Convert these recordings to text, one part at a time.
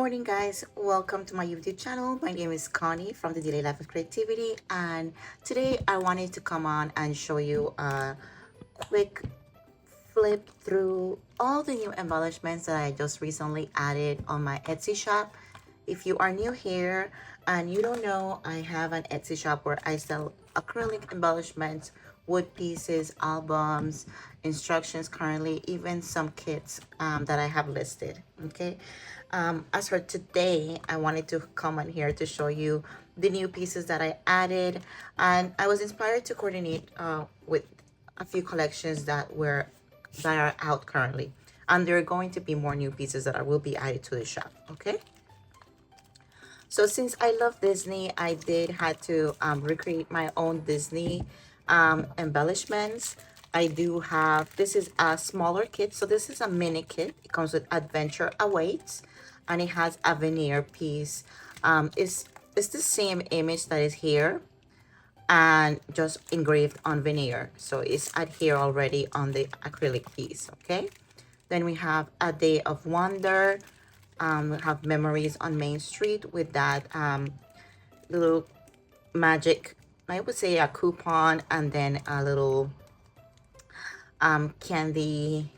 morning, guys. Welcome to my YouTube channel. My name is Connie from the Daily Life of Creativity, and today I wanted to come on and show you a quick flip through all the new embellishments that I just recently added on my Etsy shop. If you are new here and you don't know, I have an Etsy shop where I sell acrylic embellishments, wood pieces, albums, instructions currently, even some kits that I have listed. Okay. As for today, I wanted to come on here to show you the new pieces that I added, and I was inspired to coordinate with a few collections that are out currently, and there are going to be more new pieces that will be added to the shop. Okay. So since I love Disney, I did had to recreate my own Disney embellishments. I do have, this is a smaller kit. So this is a mini kit. It comes with Adventure Awaits, and it has a veneer piece. It's the same image that is here and just engraved on veneer. So it's adhere already on the acrylic piece, okay? Then we have A Day of Wonder. We have Memories on Main Street with that little magic, I would say a coupon, and then a little candy,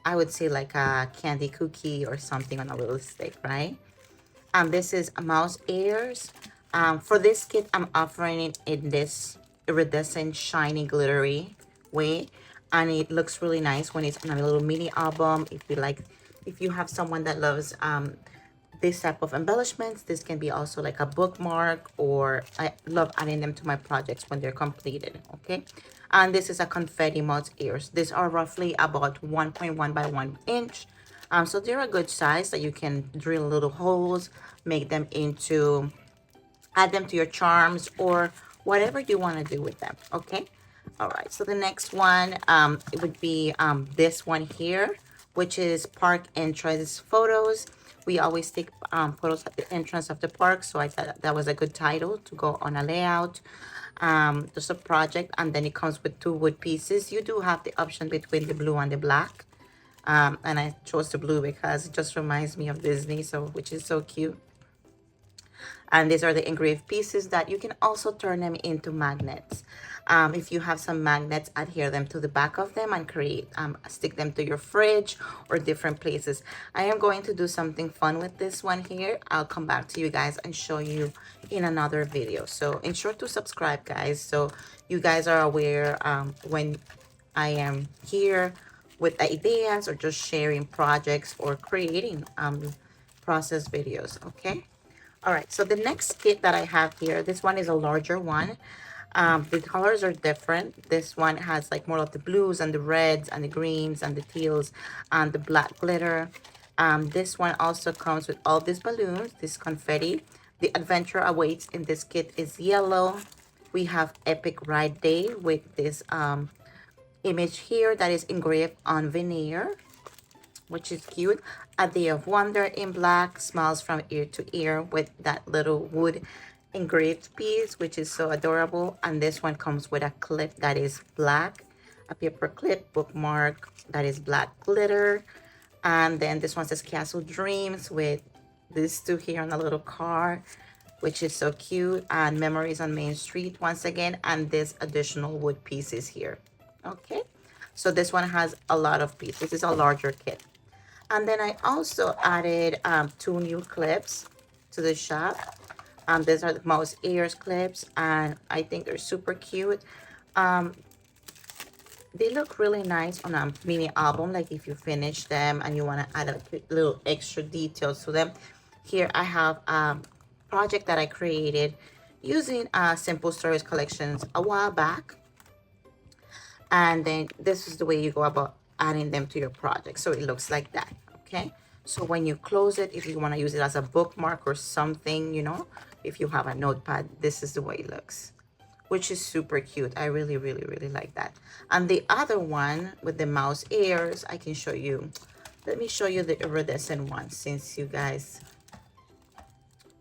I would say like a candy cookie or something on a little stick, right? This is mouse ears. For this kit, I'm offering it in this iridescent, shiny, glittery way, and it looks really nice when it's on a little mini album. If you have someone that loves this type of embellishments, this can be also like a bookmark, or I love adding them to my projects when they're completed. Okay, and this is a confetti mouse ears. These are roughly about 1.1 by 1 inch. So they're a good size that you can drill little holes, make them into, add them to your charms or whatever you want to do with them. Okay. All right. So the next one, it would be this one here, which is park entrance photos. We always take photos at the entrance of the park, so I thought that was a good title to go on a layout. Just a project, and then it comes with 2 wood pieces. You do have the option between the blue and the black. And I chose the blue because it just reminds me of Disney, so which is so cute. And these are the engraved pieces that you can also turn them into magnets. If you have some magnets, adhere them to the back of them and create, stick them to your fridge or different places. I am going to do something fun with this one here. I'll come back to you guys and show you in another video. So ensure to subscribe, guys, so you guys are aware when I am here with ideas or just sharing projects or creating process videos. Okay. All right, so the next kit that I have here, this one is a larger one. The colors are different. This one has like more of the blues and the reds and the greens and the teals and the black glitter. This one also comes with all these balloons, this confetti. The Adventure Awaits in this kit is yellow. We have Epic Ride Day with this image here that is engraved on veneer, which is cute. A Day of Wonder in black, smiles from ear to ear with that little wood engraved piece, which is so adorable. And this one comes with a clip that is black, a paper clip bookmark that is black glitter. And then this one says Castle Dreams with these 2 here on a little car, which is so cute. And Memories on Main Street once again, and this additional wood pieces here. Okay, so this one has a lot of pieces. This is a larger kit. And then I also added 2 new clips to the shop. These are the mouse ears clips, and I think they're super cute. They look really nice on a mini album, like if you finish them and you want to add a little extra details to them. Here I have a project that I created using Simple Stories collections a while back. And then this is the way you go about adding them to your project. So it looks like that. Okay, so when you close it, if you want to use it as a bookmark or something, you know, if you have a notepad, this is the way it looks, which is super cute. I really, really, really like that. And the other one with the mouse ears, I can show you. Let me show you the iridescent one, since you guys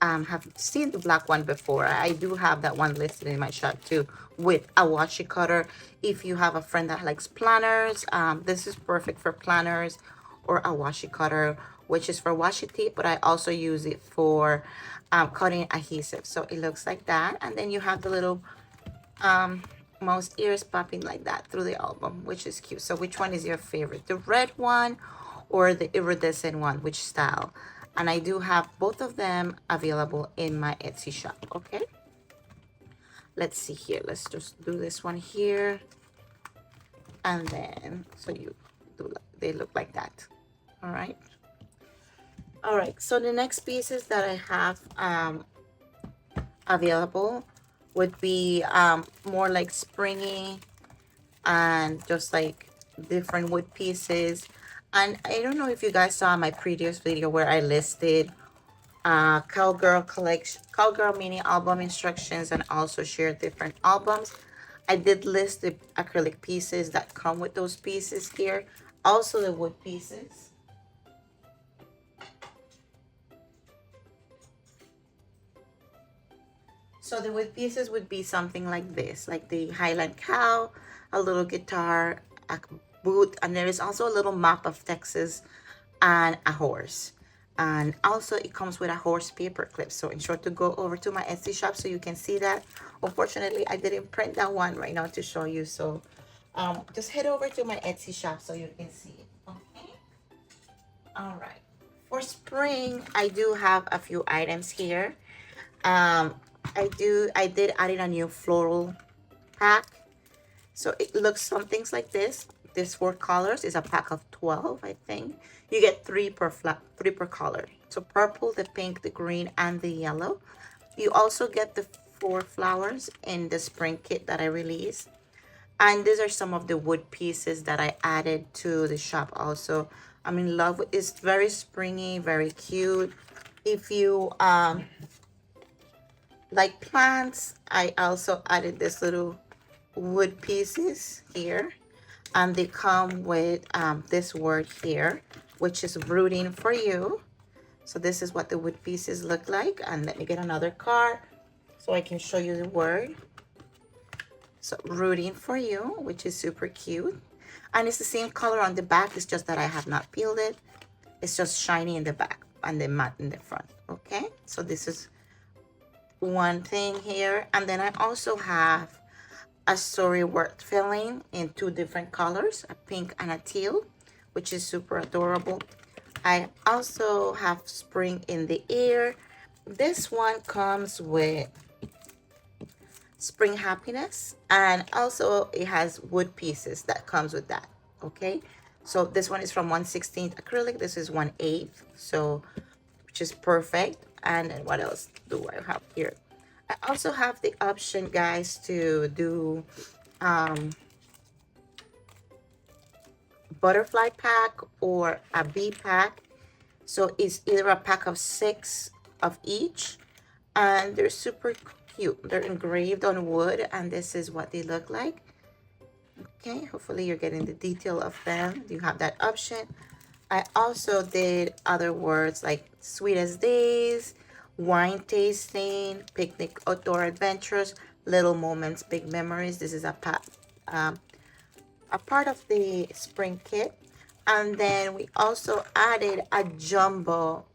have seen the black one before. I do have that one listed in my shop too, with a washi cutter. If you have a friend that likes planners, this is perfect for planners, or a washi cutter, which is for washi tape, but I also use it for cutting adhesive. So it looks like that. And then you have the little mouse ears popping like that through the album, which is cute. So which one is your favorite, the red one or the iridescent one? Which style? And I do have both of them available in my Etsy shop. Okay, let's see here. Let's just do this one here, and then so you do, they look like that. All right, all right. So the next pieces that I have available would be more like springy and just like different wood pieces. And I don't know if you guys saw my previous video where I listed cowgirl collection, cowgirl mini album instructions, and also shared different albums. I did list the acrylic pieces that come with those pieces here, also the wood pieces. So the wood pieces would be something like this, like the Highland cow, a little guitar, a boot, and there is also a little map of Texas and a horse. And also it comes with a horse paper clip. So ensure to go over to my Etsy shop so you can see that. Unfortunately, I didn't print that one right now to show you. So just head over to my Etsy shop so you can see it. Okay. All right. For spring, I do have a few items here. I did add in a new floral pack. So it looks some things like this. This 4 colors is a pack of 12, I think. You get 3 per color. So purple, the pink, the green, and the yellow. You also get the 4 flowers in the spring kit that I released. And these are some of the wood pieces that I added to the shop also. I'm in love with it. It's very springy, very cute. If you like plants, I also added this little wood pieces here, and they come with this word here, which is rooting for you. So this is what the wood pieces look like. And let me get another card so I can show you the word. So rooting for you, which is super cute, and it's the same color on the back. It's just that I have not peeled it. It's just shiny in the back and the matte in the front. Okay, so this is one thing here. And then I also have a story worth filling in 2 different colors, a pink and a teal, which is super adorable. I also have spring in the air. This one comes with spring happiness, and also it has wood pieces that comes with that. Okay, so this one is from 1/16 acrylic. This is 1/8, so which is perfect. And then what else do I have here? I also have the option, guys, to do butterfly pack or a bee pack. So it's either a pack of 6 of each, and they're super cute. They're engraved on wood, and this is what they look like. Okay, hopefully you're getting the detail of them. You have that option. I also did other words like sweet as days, wine tasting, picnic outdoor adventures, little moments, big memories. This is a part of the spring kit. And then we also added a jumbo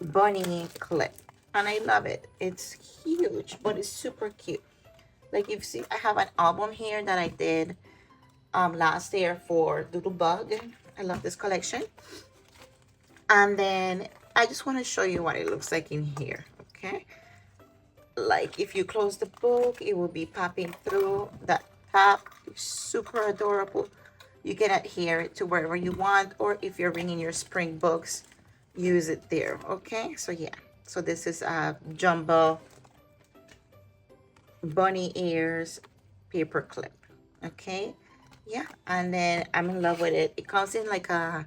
bunny clip, and I love it. It's huge, but it's super cute. Like you see, I have an album here that I did last year for Doodlebug. I love this collection. And then I just want to show you what it looks like in here. Okay, like if you close the book, it will be popping through that top. It's super adorable. You can adhere it to wherever you want, or if you're bringing your spring books, use it there. Okay, so yeah, so this is a jumbo bunny ears paper clip. Okay, yeah, and then I'm in love with it. It comes in like a,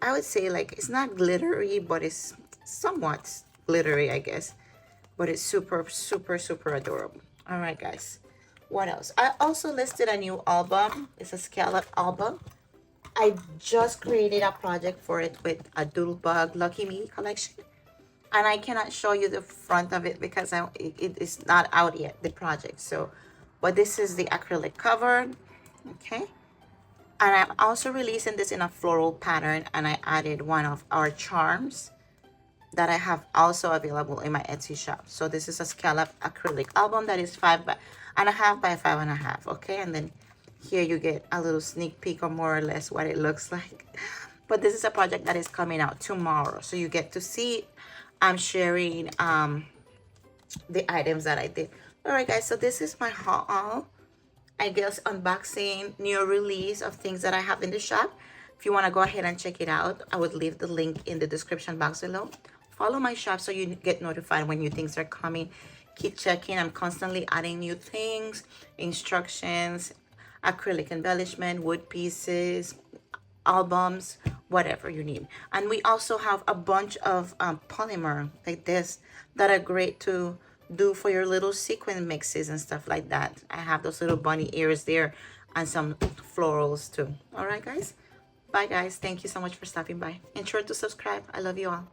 I would say, like, it's not glittery, but it's somewhat glittery, I guess, but it's super super adorable. All right, guys, what else? I also listed a new album. It's a scallop album. I just created a project for it with a Doodlebug Lucky Me collection, and I cannot show you the front of it because it is not out yet, the project. So, but this is the acrylic cover. Okay, And I'm also releasing this in a floral pattern, and I added one of our charms that I have also available in my Etsy shop. So this is a scallop acrylic album that is 5.5 by 5.5. Okay, and then here you get a little sneak peek or more or less what it looks like. But this is a project that is coming out tomorrow, so you get to see. I'm sharing the items that I did. All right, guys. So this is my haul. I guess unboxing, new release of things that I have in the shop. If you want to go ahead and check it out, I would leave the link in the description box below. Follow my shop so you get notified when new things are coming. Keep checking. I'm constantly adding new things, instructions, acrylic embellishment, wood pieces, albums, whatever you need. And we also have a bunch of polymer like this that are great to do for your little sequin mixes and stuff like that. I have those little bunny ears there and some florals too. All right, guys. Bye, guys. Thank you so much for stopping by. And sure to subscribe. I love you all.